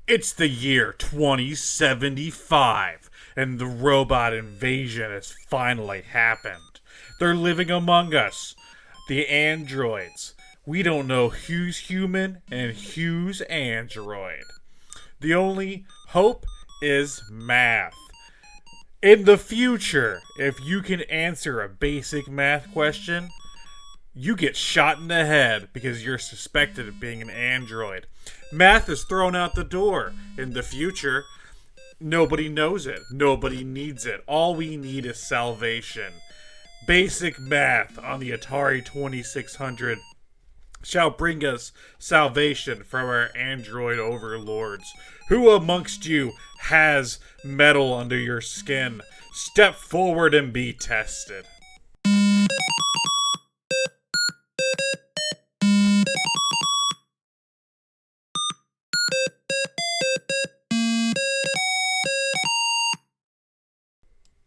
It's the year 2075, and the robot invasion has finally happened. They're living among us, the androids. We don't know who's human and who's android. The only hope is math. In the future, if you can answer a basic math question, you get shot in the head because you're suspected of being an android. Math is thrown out the door. In the future, nobody knows it. Nobody needs it. All we need is salvation. Basic math on the Atari 2600 shall bring us salvation from our android overlords. Who amongst you has metal under your skin? Step forward and be tested.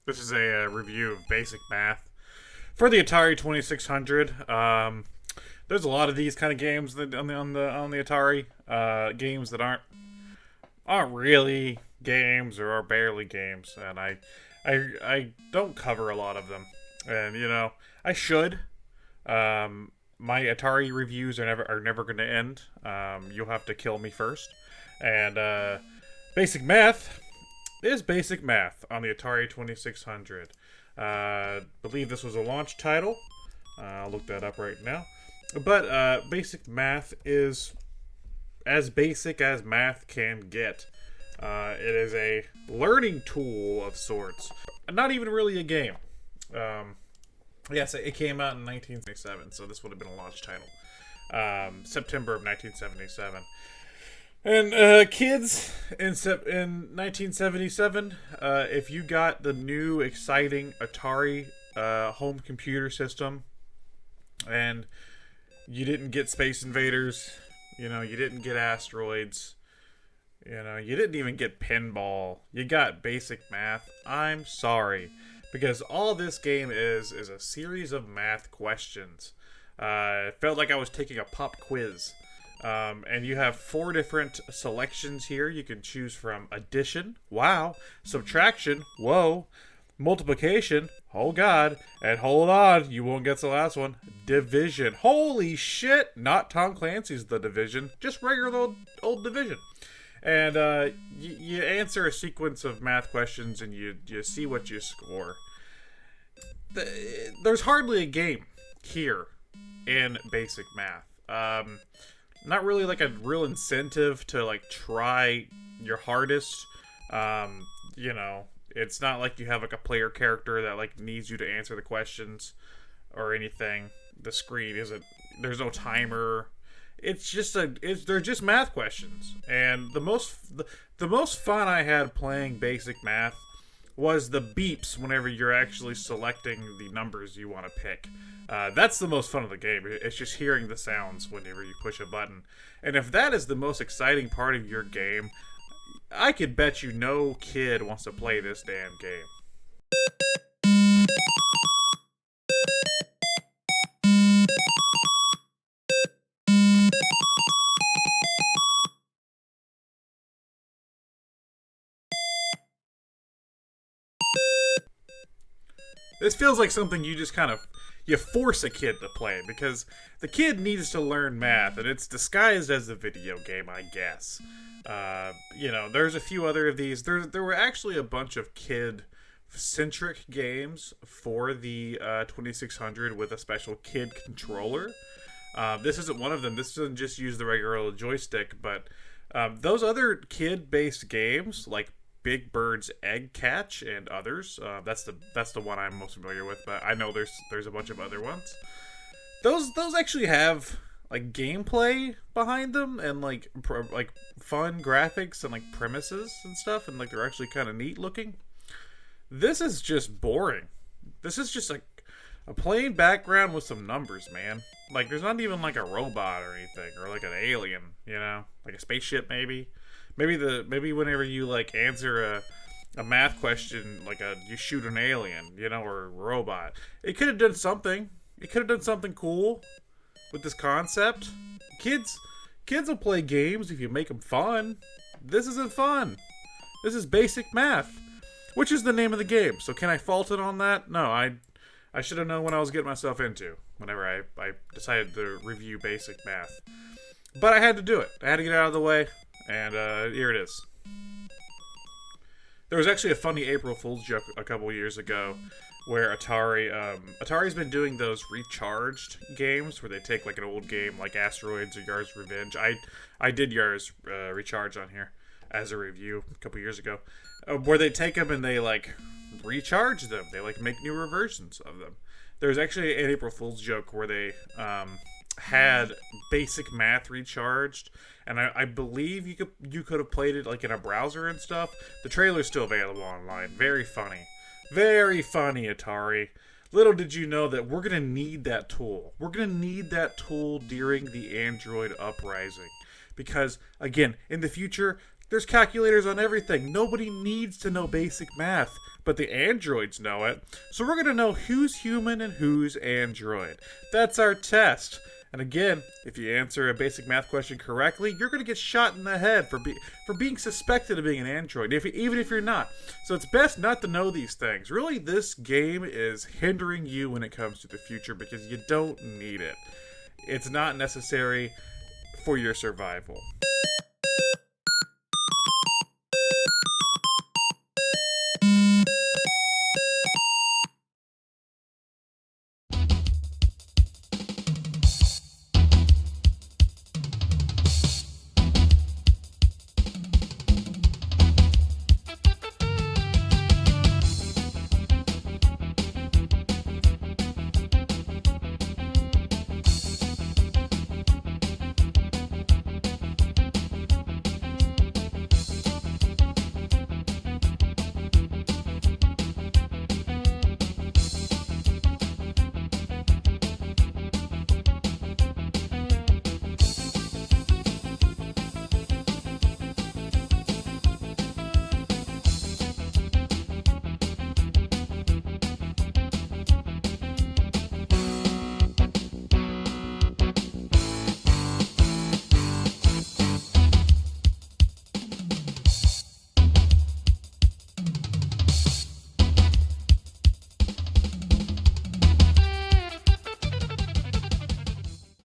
This is a review of basic math for the Atari 2600. There's a lot of these kind of games on the Atari. Games that aren't really games or are barely games, and I don't cover a lot of them. And I should. My Atari reviews are never going to end. You'll have to kill me first. And basic math is basic math on the Atari 2600. Believe this was a launch title. I'll look that up right now. But basic math is as basic as math can get. It is a learning tool of sorts. Not even really a game. Yes, it came out in 1977, so this would have been a launch title. September of 1977. And kids, in 1977, if you got the new exciting Atari home computer system, and you didn't get Space Invaders, you didn't get Asteroids, you didn't even get Pinball, you got basic math, I'm sorry. Because all this game is a series of math questions. It felt like I was taking a pop quiz. And you have 4 different selections here. You can choose from addition, wow, subtraction, whoa, multiplication, oh god, and hold on, you won't get the last one, division. Holy shit! Not Tom Clancy's The Division, just regular old division. And you answer a sequence of math questions, and you see what you score. There's hardly a game here in basic math. Not really like a real incentive to like try your hardest. It's not like you have like a player character that like needs you to answer the questions or anything. The screen isn't. There's no timer. It's just they're just math questions. And the most fun I had playing basic math was the beeps whenever you're actually selecting the numbers you want to pick. That's the most fun of the game. It's just hearing the sounds whenever you push a button. And if that is the most exciting part of your game, I could bet you no kid wants to play this damn game. This feels like something you just you force a kid to play, because the kid needs to learn math, and it's disguised as a video game, I guess. There's a few other of these. There were actually a bunch of kid-centric games for the 2600 with a special kid controller. This isn't one of them. This doesn't just use the regular joystick, but those other kid-based games, like Big Bird's Egg Catch and others. That's the one I'm most familiar with, but I know there's a bunch of other ones. Those actually have like gameplay behind them, and like fun graphics and like premises and stuff, and like they're actually kind of neat looking. This is just boring. This is just like a plain background with some numbers, man. Like there's not even like a robot or anything, or like an alien, like a spaceship maybe. Maybe whenever you like answer a math question, like you shoot an alien, or a robot. It could have done something. It could have done something cool with this concept. Kids will play games if you make them fun. this isn't fun. This is basic math, which is the name of the game. So can I fault it on that? No, I should have known what I was getting myself into whenever I decided to review basic math. But I had to do it. I had to get it out of the way, and here it is. There was actually a funny April Fool's joke a couple years ago where Atari's been doing those recharged games where they take like an old game like Asteroids or Yars Revenge. I did Yars Recharge on here as a review a couple years ago, where they take them and they like recharge them. They like make newer versions of them. There's actually an April Fool's joke where they had basic math recharged, and I believe you could have played it like in a browser and stuff. The trailer's still available online. Very funny, Atari. Little did you know that we're gonna need that tool. We're gonna need that tool during the Android uprising, because again, in the future, there's calculators on everything. Nobody needs to know basic math, but the androids know it. So we're going to know who's human and who's android. That's our test. And again, if you answer a basic math question correctly, you're going to get shot in the head for being suspected of being an android, even if you're not. So it's best not to know these things. Really, this game is hindering you when it comes to the future because you don't need it. It's not necessary for your survival.